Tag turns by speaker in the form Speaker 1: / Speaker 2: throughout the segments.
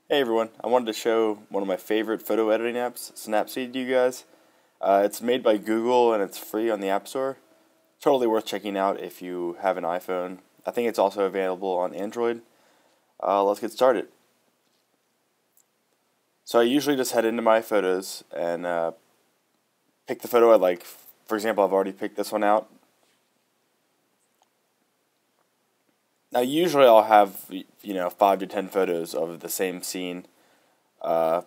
Speaker 1: Hey everyone, I wanted to show one of my favorite photo editing apps, Snapseed, to you guys. It's made by Google and it's free on the App Store. Totally worth checking out if you have an iPhone. I think it's also available on Android. Let's get started. So I usually just head into my photos and pick the photo I like. For example, I've already picked this one out. Now usually I'll have 5 to 10 photos of the same scene. Uh,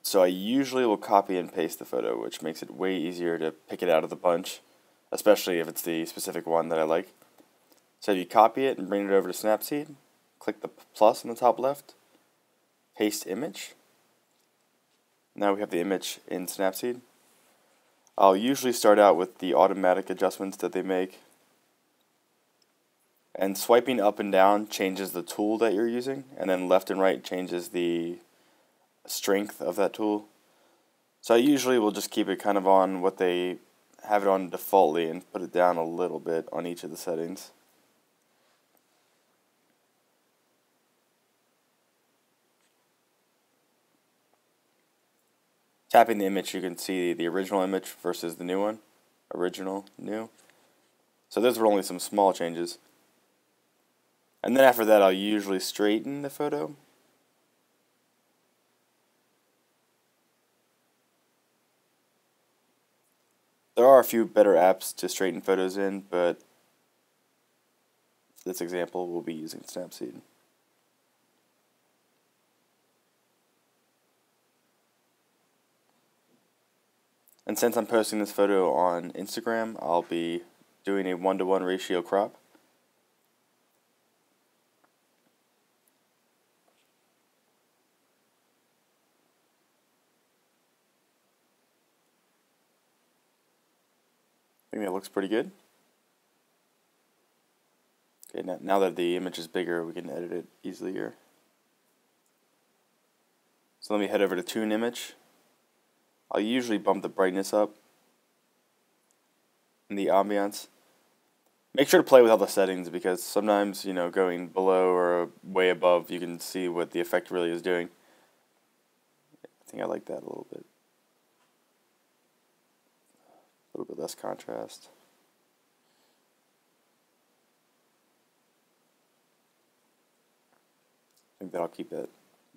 Speaker 1: So I usually will copy and paste the photo, which makes it way easier to pick it out of the bunch, especially if it's the specific one that I like. So if you copy it and bring it over to Snapseed, click the plus in the top left, paste image. Now we have the image in Snapseed. I'll usually start out with the automatic adjustments that they make. And swiping up and down changes the tool that you're using, and then left and right changes the strength of that tool. So I usually will just keep it kind of on what they have it on defaultly and put it down a little bit on each of the settings. Tapping the image, you can see the original image versus the new one. Original, new. So those were only some small changes. And then after that, I'll usually straighten the photo. There are a few better apps to straighten photos in, but for this example, we'll be using Snapseed. And since I'm posting this photo on Instagram, I'll be doing a 1-to-1 ratio crop. I think that looks pretty good. Okay, now that the image is bigger, we can edit it easily here. So let me head over to Tune Image. I'll usually bump the brightness up and the ambiance. Make sure to play with all the settings because sometimes, going below or way above, you can see what the effect really is doing. I think I like that a little bit. A little bit less contrast. I think that I'll keep it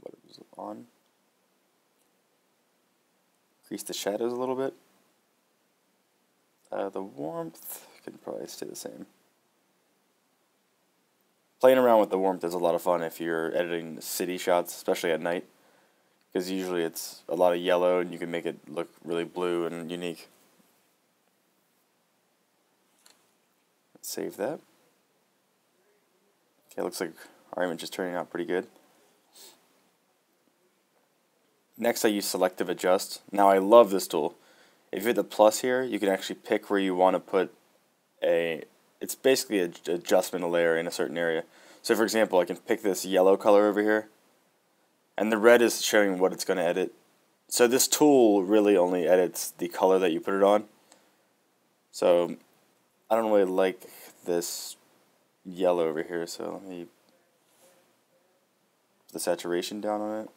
Speaker 1: what it was on. Increase the shadows a little bit. The warmth can probably stay the same. Playing around with the warmth is a lot of fun if you're editing city shots, especially at night, because usually it's a lot of yellow and you can make it look really blue and unique. Let's save that. Okay, looks like our image is turning out pretty good. Next I use Selective Adjust. Now I love this tool. If you hit the plus here, you can actually pick where you want to put it's basically an adjustment layer in a certain area. So for example, I can pick this yellow color over here, and the red is showing what it's going to edit. So this tool really only edits the color that you put it on. So I don't really like this yellow over here, so let me put the saturation down on it.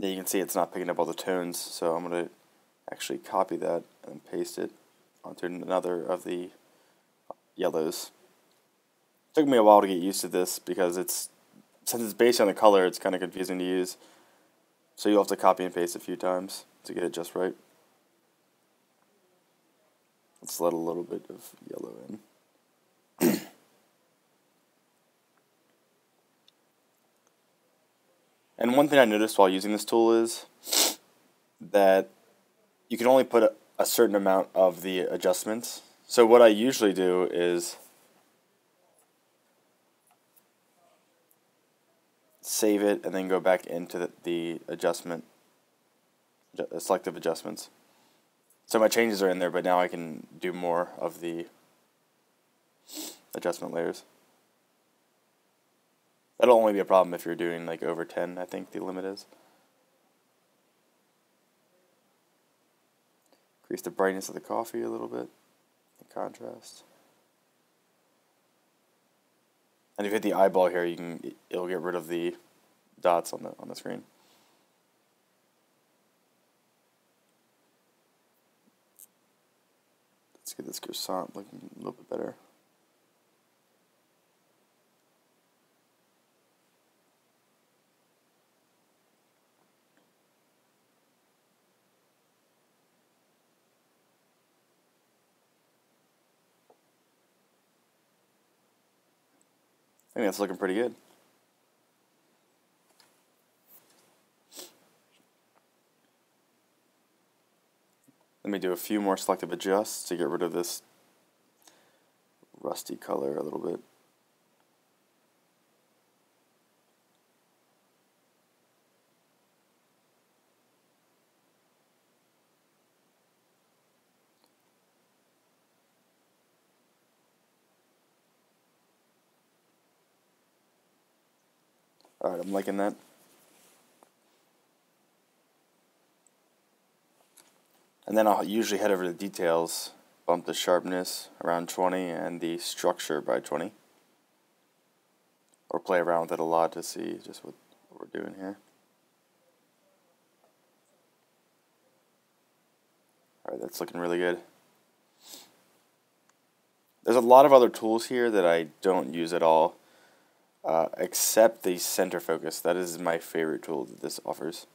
Speaker 1: Yeah, you can see it's not picking up all the tones, so I'm going to actually copy that and paste it onto another of the yellows. It took me a while to get used to this because since it's based on the color, it's kind of confusing to use. So you'll have to copy and paste a few times to get it just right. Let's let a little bit of yellow in. And one thing I noticed while using this tool is that you can only put a certain amount of the adjustments. So what I usually do is save it and then go back into the selective adjustments. So my changes are in there, but now I can do more of the adjustment layers. That'll only be a problem if you're doing like over 10, I think the limit is. Increase the brightness of the coffee a little bit, the contrast. And if you hit the eyeball here, it'll get rid of the dots on the screen. Let's get this croissant looking a little bit better. I think that's looking pretty good. Let me do a few more selective adjusts to get rid of this rusty color a little bit. Alright, I'm liking that. And then I'll usually head over to details, bump the sharpness around 20 and the structure by 20. Or play around with it a lot to see just what we're doing here. Alright, that's looking really good. There's a lot of other tools here that I don't use at all, except the center focus. That is my favorite tool that this offers.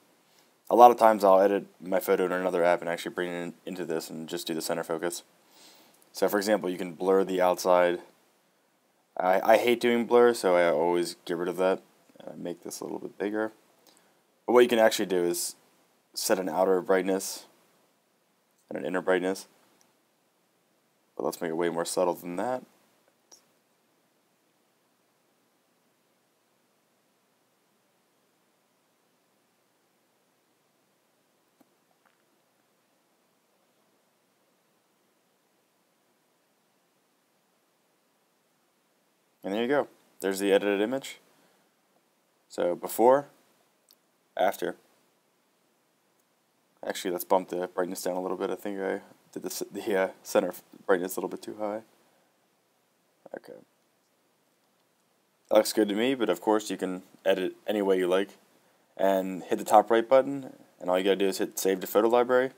Speaker 1: A lot of times I'll edit my photo in another app and actually bring it into this and just do the center focus. So for example, you can blur the outside. I hate doing blur, so I always get rid of that. Make this a little bit bigger. But what you can actually do is set an outer brightness and an inner brightness. But let's make it way more subtle than that. And there you go. There's the edited image. So before, after. Actually, let's bump the brightness down a little bit. I think I did the center brightness a little bit too high. Okay. That looks good to me, but of course you can edit any way you like. And hit the top right button, and all you gotta do is hit Save to Photo Library.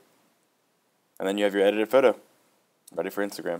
Speaker 1: And then you have your edited photo ready for Instagram.